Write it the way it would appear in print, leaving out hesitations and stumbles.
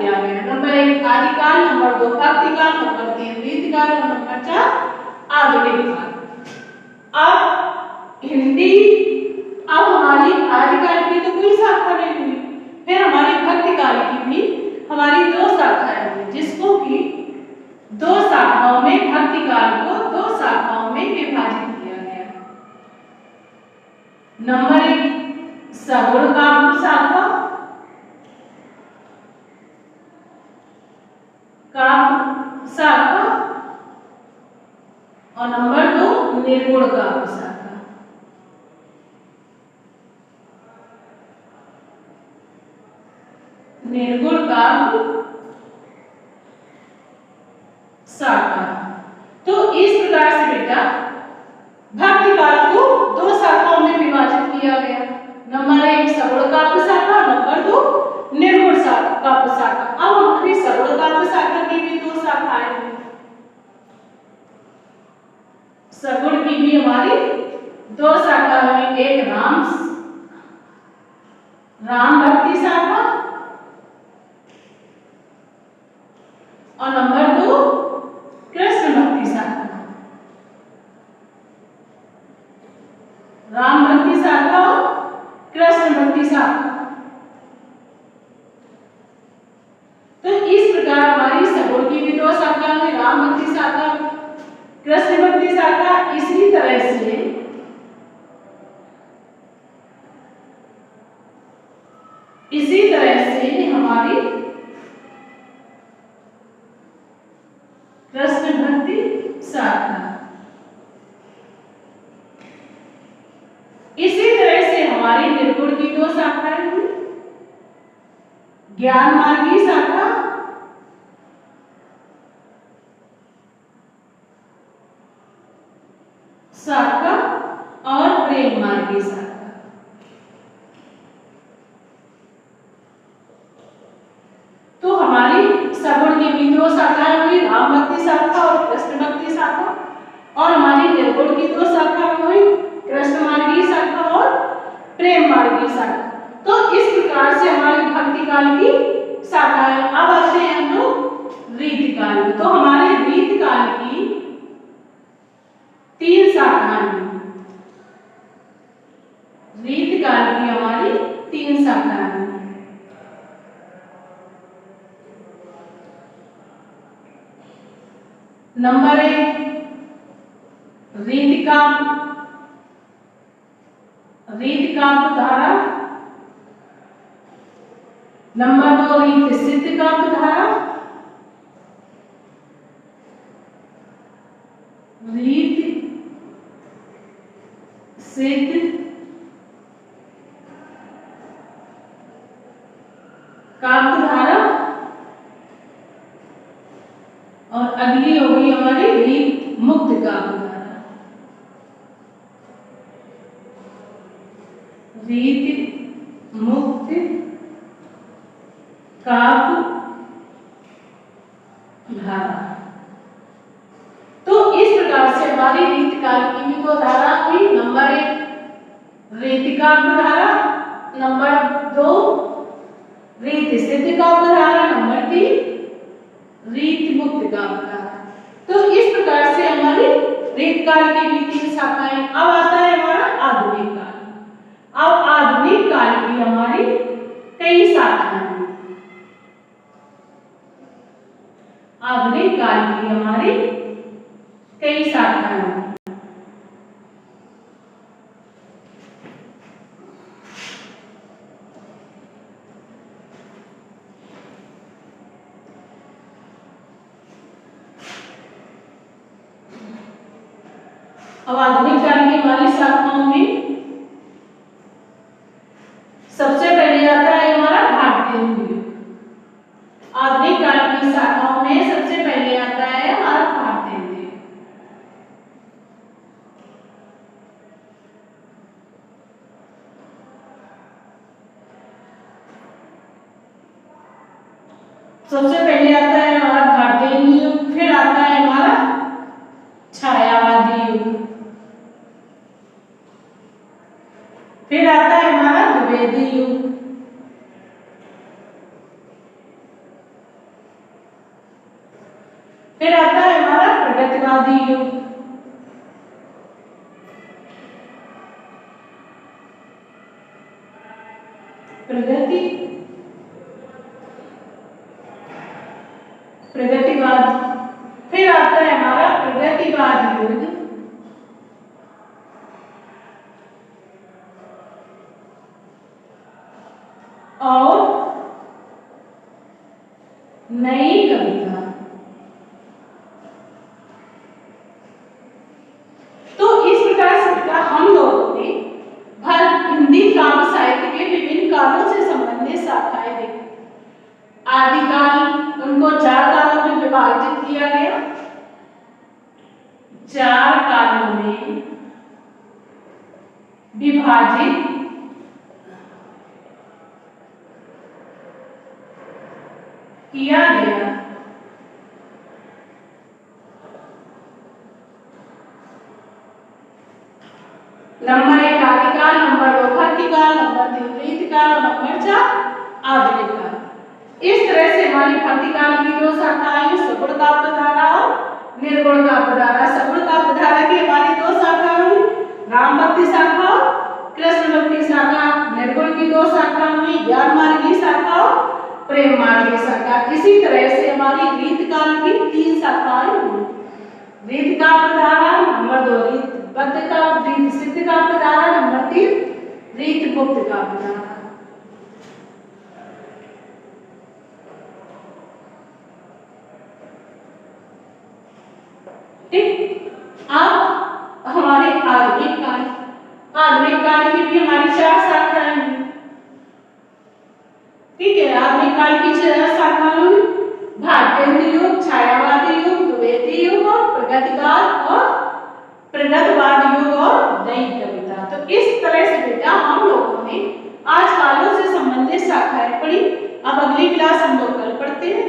किया गया। नंबर 1 आदिकाल, नंबर 2 भक्तिकाल, नंबर 3 रीतिकाल और नंबर 4 आधुनिक काल। अब हिंदी, अब हमारी आदिकाल की तो कोई शाखा नहीं हुई, फिर हमारी भक्तिकाल की भी हमारी 2 शाखाएं हुई, जिसको कि 2 शाखाओं में, भक्तिकाल को 2 शाखाओं में विभाजित किया गया। नंबर 1 सगुण काव्य शाखा, काव्य शाखा, और नंबर 2 निर्गुण काव्य शाखा। निर्गुण काव्य शाखा। तो इस प्रकार से बेटा भक्तिकाल को 2 शाखाओं में विभाजित किया गया। नंबर 1 सगुण काव्य शाखा, नंबर 2 निर्गुण काव्य शाखा। अब हमारी सगुण काव्य शाखा की भी 2 शाखाएं हैं। सगुण की भी हमारी 2 शाखा है, एक राम भक्ति शाखा और नंबर 2 कृष्ण भक्ति शाखा। राम भक्ति शाखा और कृष्ण भक्ति शाखा। तो इस प्रकार हमारी सगुण की भी 2 शाखा है, राम भक्ति शाखा, कृष्ण भक्ति शाखा। इसी तरह से हमारी कृष्ण भक्ति शाखा। इसी तरह से हमारी निर्गुण की 2 शाखाएं हुई, ज्ञान मार्गी शाखा और प्रेम मार्गी शाखा। तो हमारी सगुण की भी 2 शाखाएं हुई, राम भक्ति शाखा और कृष्ण भक्ति शाखा, और हमारी निर्गुण की 2 शाखाएं हुई, कृष्ण मार्गी शाखा और प्रेम मार्गी शाखा। तो इस प्रकार से हमारी भक्तिकाल की शाखाएं। अब आते हैं हम लोग रीतिकाल में। तो हमारे रीतिकाल की 3 शाखाएं हैं। रीतिकाल की हमारी 3 शाखाएं हैं। नंबर 1 रीतिकाव्य धारा, नंबर 2 रीति सिद्ध काव्य धारा, रीति सिद्ध काव्य धारा, और अगली होगी हमारी रीत मुक्त काव्य धारा। रीत मुक्त काव्य धारा। तो इस प्रकार से हमारी रीतिकाल की भी 2 धारा हुई। नंबर 1 रीतिकाव्य धारा, नंबर 2 रीति सिद्ध काव्य धारा, नंबर 3 रीति मुक्त काव्य धारा। तो इस प्रकार से हमारी रीतिकाल की भी 3 शाखाएं। अब आता है हमारा आधुनिक काल। अब आधुनिक काल की हमारी कई शाखाएं हैं। आधुनिक काल की हमारी कई शाखाएं हैं। अब आधुनिक काल की हमारी शाखाओं में सबसे पहले आता है हमारा भारतीय युग। आधुनिक काल की शाखाओं में सबसे पहले आता है हमारा भारतीय युग। सबसे पहले आता है हमारा भारतीय युग, फिर आता है हमारा छायावादी युग, फिर आता है हमारा द्विवेदी युग, फिर आता है हमारा प्रगतिवादी युग। प्रगतिवाद। फिर आता है हमारा प्रगतिवाद युग। और नई कविता। तो इस प्रकार से हम लोगों ने हिंदी काव्य साहित्य के विभिन्न कालों से संबंधित शाखाएं देखी। आदिकाल, उनको 4 कालों में विभाजित किया गया। 4 कालों में विभाजित किया गया। नंबर 1 आदिकाल, नंबर 2 भक्तिकाल, नंबर 3 रीतिकाल और नंबर 4 आधुनिक काल। इस तरह से हमारी भक्तिकाल की 2 शाखाएं, सगुण काव्यधारा और निर्गुण काव्यधारा। सगुण काव्यधारा की हमारी 2 शाखाएं हुई, राम भक्ति शाखा और कृष्ण भक्ति शाखा। निर्गुण की 2 शाखाएं हुई, ज्ञान मार्ग की शाखा और प्रेम मार्ग की शाखा। इसी तरह से हमारी रीतकाल की 3 शाखाएं हुई, रीत काव्यधारा, नंबर 2 रीत बद्ध का रीत सिद्ध काव्यधारा, नंबर 3 रीत गुप्त काव्यधारा। ठीक। अब हमारे आधुनिक काल की भी हमारी 4 शाखाएं हैं। ठीक है, आधुनिक काल की 4 शाखाएं हुई, भारतीय युग, छायावादी युग, द्वैती युग और प्रगतिवाद और प्रगतवाद युग और नई कविता। तो इस तरह से बेटा हम लोगों ने आज कालों से संबंधित शाखाएं पढ़ी। अब अगली क्लास हम लोग कल पढ़ते हैं।